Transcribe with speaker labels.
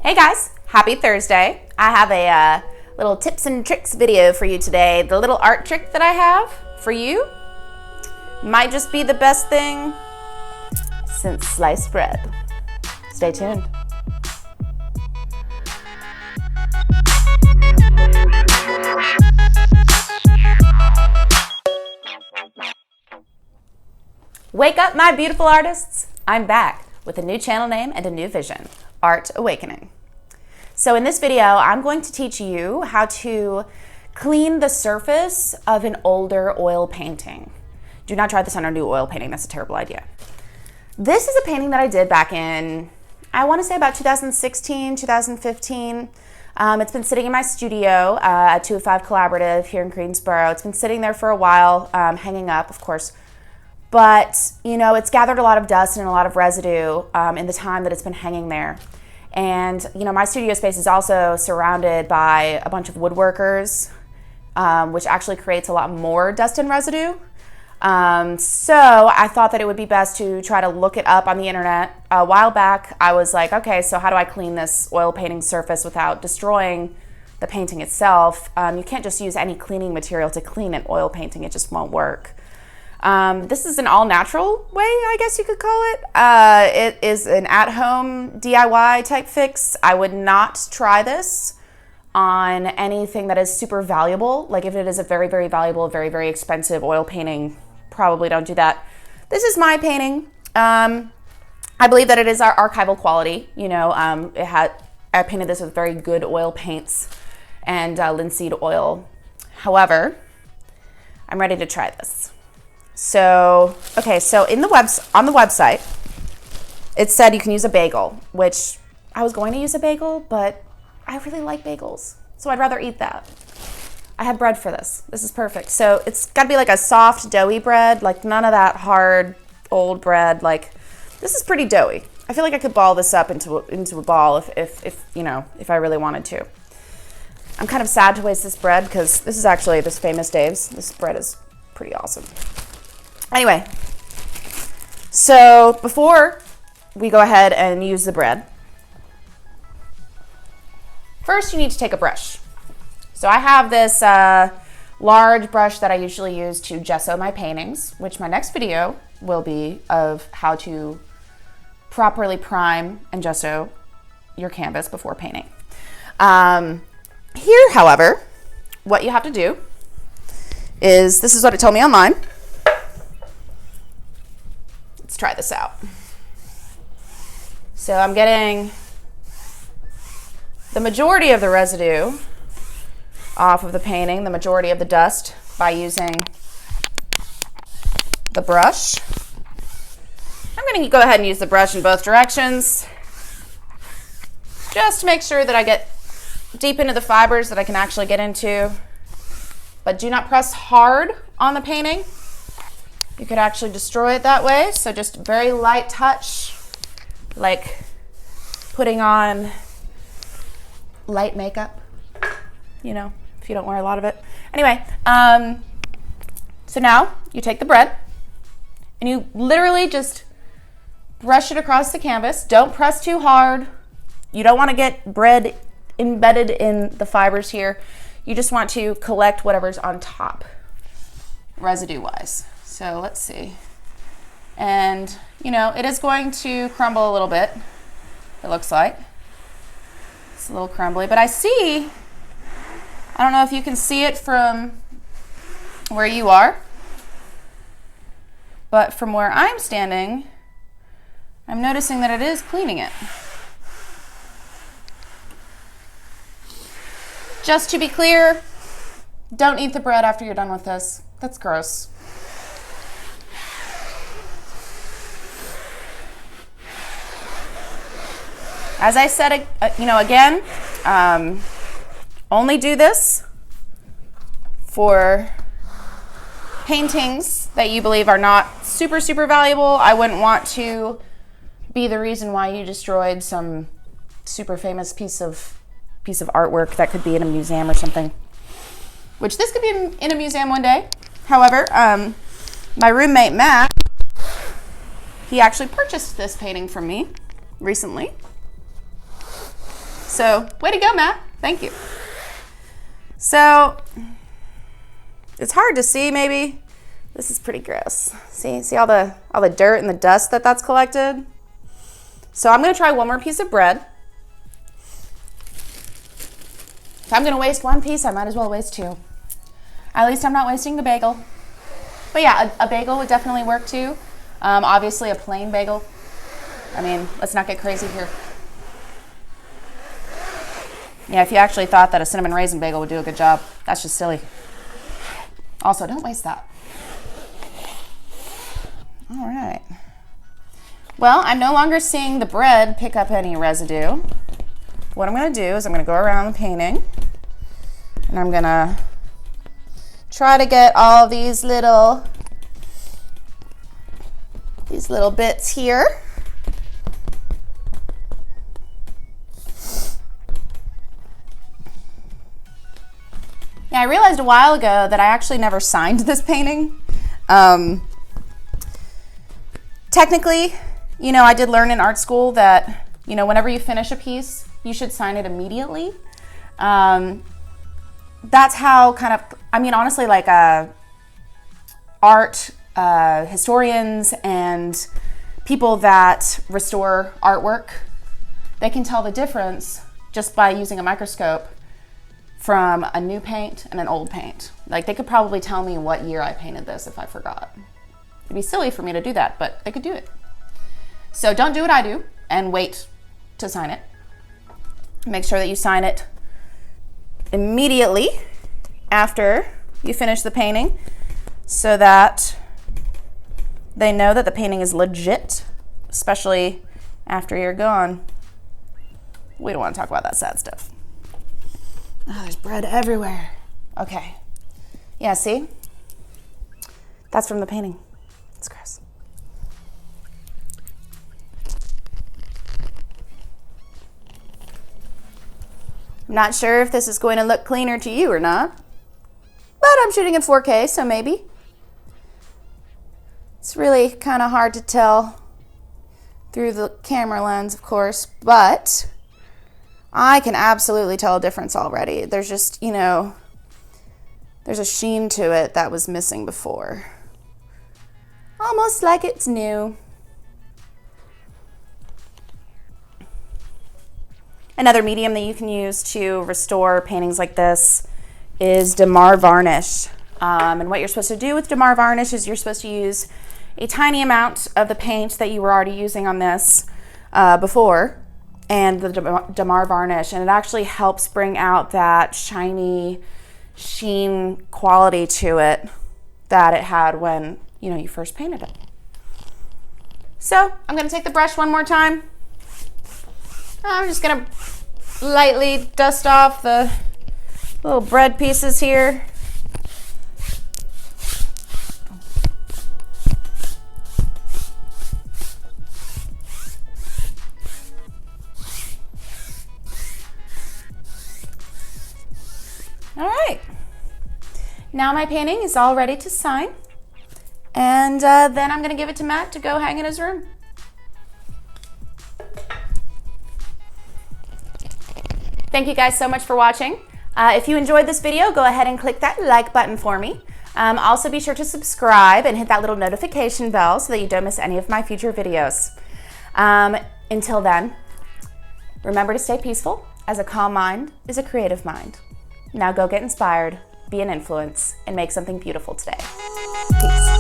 Speaker 1: Hey guys, happy Thursday. I have a little tips and tricks video for you today. The little art trick that I have for you might just be the best thing since sliced bread. Stay tuned. Wake up, my beautiful artists. I'm back with a new channel name and a new vision, Art Awakening. So in this video, I'm going to teach you how to clean the surface of an older oil painting. Do not try this on a new oil painting. That's a terrible idea. This is a painting that I did back in, I want to say about 2016, 2015. It's been sitting in my studio at 205 Collaborative here in Greensboro. It's been sitting there for a while, hanging up, of course. But, you know, it's gathered a lot of dust and a lot of residue in the time that it's been hanging there. And, you know, my studio space is also surrounded by a bunch of woodworkers, which actually creates a lot more dust and residue. So I thought that it would be best to try to look it up on the internet. A while back, I was like, okay, so how do I clean this oil painting surface without destroying the painting itself? You can't just use any cleaning material to clean an oil painting. It just won't work. This is an all-natural way, I guess you could call it. It is an at-home DIY type fix. I would not try this on anything that is super valuable. Like if it is a very, very valuable, very, very expensive oil painting, probably don't do that. This is my painting. I believe that it is our archival quality. You know, I painted this with very good oil paints and linseed oil. However, I'm ready to try this. So, okay, so on the website, it said you can use a bagel, which I was going to use a bagel, but I really like bagels, so I'd rather eat that. I had bread for this. This is perfect. So it's got to be like a soft, doughy bread, like none of that hard, old bread. Like, this is pretty doughy. I feel like I could ball this up into a ball if I really wanted to. I'm kind of sad to waste this bread because this is actually this Famous Dave's. This bread is pretty awesome. Anyway, so before we go ahead and use the bread, first you need to take a brush. So I have this large brush that I usually use to gesso my paintings, which my next video will be of how to properly prime and gesso your canvas before painting. Here, however, what you have to do is, this is what it told me online. Let's try this out. So I'm getting the majority of the residue off of the painting, the majority of the dust, by using the brush. I'm going to go ahead and use the brush in both directions, just to make sure that I get deep into the fibers that I can actually get into. But do not press hard on the painting. You could actually destroy it that way. So just very light touch, like putting on light makeup, you know, if you don't wear a lot of it. Anyway, so now you take the bread and you literally just brush it across the canvas. Don't press too hard. You don't want to get bread embedded in the fibers here. You just want to collect whatever's on top, residue-wise. So let's see. And, you know, it is going to crumble a little bit, it looks like. It's a little crumbly, but I don't know if you can see it from where you are, but from where I'm standing, I'm noticing that it is cleaning it. Just to be clear, don't eat the bread after you're done with this. That's gross. As I said, again, only do this for paintings that you believe are not super, super valuable. I wouldn't want to be the reason why you destroyed some super famous piece of artwork that could be in a museum or something. Which this could be in a museum one day. However, my roommate Matt, he actually purchased this painting from me recently. So way to go, Matt. Thank you. So it's hard to see maybe. This is pretty gross. See all the dirt and the dust that's collected? So I'm gonna try one more piece of bread. If I'm gonna waste one piece, I might as well waste two. At least I'm not wasting the bagel. But yeah, a bagel would definitely work too. Obviously a plain bagel. I mean, let's not get crazy here. Yeah, if you actually thought that a cinnamon raisin bagel would do a good job, that's just silly. Also, don't waste that. All right. Well, I'm no longer seeing the bread pick up any residue. What I'm gonna do is I'm gonna go around the painting and I'm gonna try to get all these little bits here. Yeah, I realized a while ago that I actually never signed this painting. Technically, you know, I did learn in art school that, you know, whenever you finish a piece, you should sign it immediately. That's how kind of, I mean, honestly, like art historians and people that restore artwork, they can tell the difference just by using a microscope from a new paint and an old paint. Like, they could probably tell me what year I painted this if I forgot. It'd be silly for me to do that, but they could do it. So don't do what I do and wait to sign it. Make sure that you sign it immediately after you finish the painting so that they know that the painting is legit, especially after you're gone. We don't want to talk about that sad stuff. Oh, there's bread everywhere. Okay. Yeah, see? That's from the painting. It's gross. I'm not sure if this is going to look cleaner to you or not, but I'm shooting in 4K, so maybe. It's really kind of hard to tell through the camera lens, of course, but I can absolutely tell a difference already. There's just, you know, there's a sheen to it that was missing before. Almost like it's new. Another medium that you can use to restore paintings like this is Damar varnish. And what you're supposed to do with Damar varnish is you're supposed to use a tiny amount of the paint that you were already using on this before, and the Damar varnish, and it actually helps bring out that shiny sheen quality to it that it had when, you know, you first painted it. So I'm gonna take the brush one more time. I'm just gonna lightly dust off the little bread pieces here. All right, now my painting is all ready to sign, and then I'm gonna give it to Matt to go hang in his room. Thank you guys so much for watching. If you enjoyed this video, go ahead and click that like button for me. Also be sure to subscribe and hit that little notification bell so that you don't miss any of my future videos. Until then, remember to stay peaceful, as a calm mind is a creative mind. Now go get inspired, be an influence, and make something beautiful today. Peace.